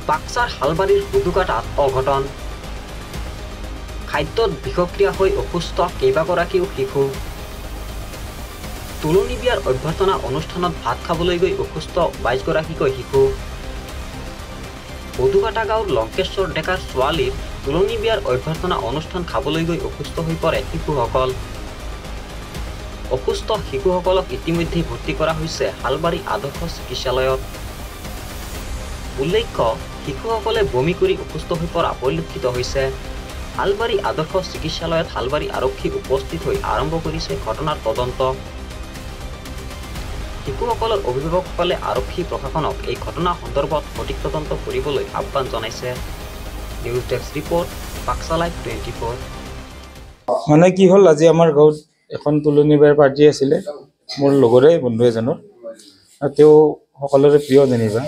বাক্সাৰ হালবাৰীৰ হুদুকাটাত অঘটন খাদ্যত বিষক্ৰিয়া হৈ অসুস্থ কেইবাগৰাকীও শিশু তুলনি বিয়াৰ অভ্যৰ্থনা অনুষ্ঠানত ভাত খাবলৈ গৈ অসুস্থ 22গৰাকীকৈ শিশু হুদুকাটা গাঁৱৰ লংকেশ্বৰ ডেকাৰ ছোৱালীৰ তুলনি বিয়াৰ অভ্যৰ্থনা অনুষ্ঠান খাবলৈ গৈ অসুস্থ হৈ পৰে শিশুসকল অসুস্থ শিশুসকলক ইতিমধ্যে ভৰ্তি কৰা হৈছে হালবাৰী আদৰ্শ চিকিৎসালয়ত উল্লেখ্য শিশুসকলে বমি কৰি অসুস্থ হৈ পৰা পৰিলক্ষিত হৈছে হালবাৰী আদৰ্শ চিকিৎসালয়ত হালবাৰী আৰক্ষী উপস্থিত হৈ আৰম্ভ কৰিছে ঘটনাৰ তদন্ত শিশুসকলৰ অভিভাৱকসকলে আৰক্ষী প্ৰশাসনক এই ঘটনা সন্দৰ্ভত সঠিক তদন্ত কৰিবলৈ আহ্বান জনাইছে news desk report Baksa live 24 মানে কি হ'ল আজি আমাৰ গাঁৱত এখন তুলনি বিয়াৰ পাৰ্টি আছিলে মোৰ লগৰে বন্ধু এজনৰ আৰু তেওঁ সকলোৰে প্ৰিয় যেনিবা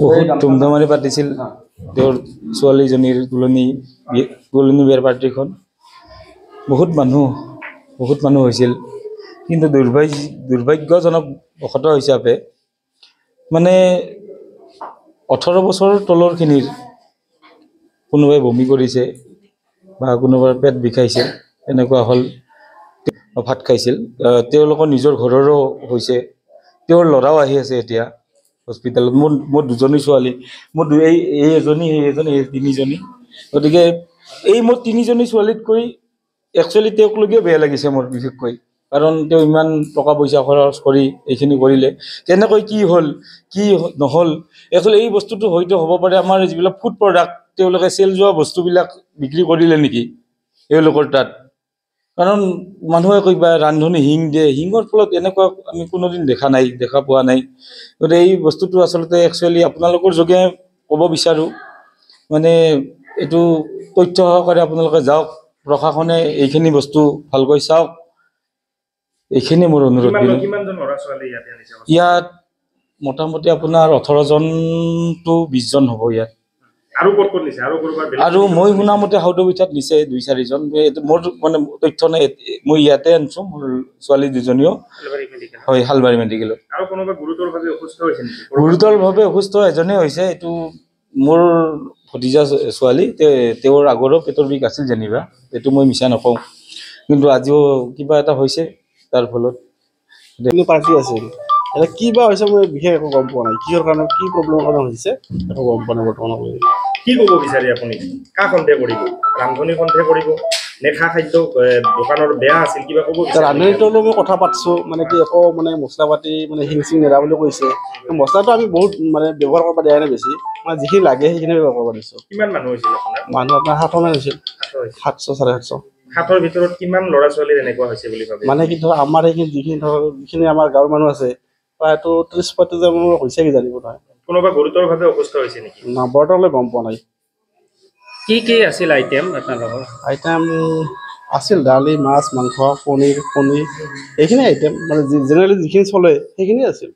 বহুত ধুমধামেৰে পাতিছিল তেওঁৰ ছোৱালীজনীৰ তুলনি বিয়াৰ পাৰ্টিখন বহুত মানুহ হৈছিল কিন্তু দুৰ্ভাগ্যজনক বশত হিচাপে মানে 18 বছৰৰ তলৰখিনিৰ কোনোবাই বমি কৰিছে বা কোনোবাৰ পেট বিষাইছে এনেকুৱা হ'ল ভাত খাইছিল তেওঁলোকৰ নিজৰ ঘৰৰো হৈছে তেওঁৰ ল'ৰাও আহি আছে এতিয়া হস্পিটেলত মোৰ দুজনী ছোৱালী মোৰ এই এজনী এই তিনিজনী গতিকে এই মোৰ তিনিজনী ছোৱালীতকৈ একচুৱেলি তেওঁক লৈকে বেয়া লাগিছে মোৰ বিশেষকৈ কাৰণ তেওঁ ইমান টকা পইচা খৰচ কৰি এইখিনি কৰিলে কেনেকৈ কি হ'ল কি নহ'ল একচুৱেলি এই বস্তুটো হয়তো হ'ব পাৰে আমাৰ যিবিলাক ফুড প্ৰডাক্ট তেওঁলোকে চেল যোৱা বস্তুবিলাক বিক্ৰী কৰিলে নেকি এওঁলোকৰ তাত কাৰণ মানুহে কইবা ৰান্ধনি হিং দিয়ে হিঙৰ ফলত এনেকুৱা আমি কোনোদিন দেখা পোৱা নাই গতিকে এই বস্তুটো আচলতে একচুৱেলি আপোনালোকৰ যোগে ক'ব বিচাৰোঁ মানে এইটো তথ্য সহকাৰে আপোনালোকে যাওক প্ৰশাসনে এইখিনি বস্তু ভালকৈ চাওক এইখিনি মোৰ অনুৰোধ ইয়াত মোটামুটি আপোনাৰ 18জন to 20জন হ'ব ইয়াত আৰু মই শুনা মতে হাউদবিঠাত নিছে 2-4জন মোৰ মানে তথ্য নাই মই ইয়াতে আনছো মোৰ ছোৱালী দুজনীও হয় হালবাৰী মেডিকেলত আৰু কোনোবা গুৰুতৰভাৱে অসুস্থ এজনে হৈছে এইটো মোৰ ভতিজা ছোৱালী তেওঁৰ আগৰো পেটৰ বিষ আছিল যেনিবা এইটো মই মিছা নকওঁ কিন্তু আজিও কিবা এটা হৈছে তাৰ ফলত পাৰ্টি আছিল এটা কিবা হৈছে মই বিশেষ একো গম পোৱা নাই কিহৰ কাৰণে কি প্ৰব্লেমৰ কাৰণে হৈছে একো গম পোৱা নাই বৰ্তমান কি ক'ব বিচাৰি আপুনি কা সন্দেহ কৰিব ৰান্ধনি সন্দেহ কৰিব নেখা খাদ্য দোকানৰ বেয়া আছিল কিবা ক'ব ৰান্ধনিটোৰ মই কথা পাতিছোঁ মানে কি একো মানে মছলা পাতি মানে হিংচিং নেৰা বুলি কৈছে মছলাটো আমি বহুত মানে ব্যৱহাৰ কৰিব দিয়া নাই বেছি মানে যিখিনি লাগে সেইখিনি ব্যৱহাৰ কৰিব দিছোঁ কিমান মানুহ হৈছিল মানুহ আপোনাৰ 7 মান হৈছিল 700 700 ভিতৰত কিমান ল'ৰা ছোৱালীৰ এনেকুৱা হৈছে বুলি ভাবে মানে কি ধৰ আমাৰ এইখিনি যিখিনি আমাৰ গাঁৱৰ মানুহ আছে প্ৰায়তো 30-35 জন হৈছে কি জানিব নহয় কোনোবা গুৰুতৰভাৱে অসুস্থ হৈছে নেকি না বৰ্তমানলৈ গম পোৱা নাই কি আছিল আইটেম আপোনালোকৰ আইটেম আছিল দালি মাছ মাংস পনীৰ কণী এইখিনি আইটেম মানে জেনেৰেলি যিখিনি চলে সেইখিনি আছিল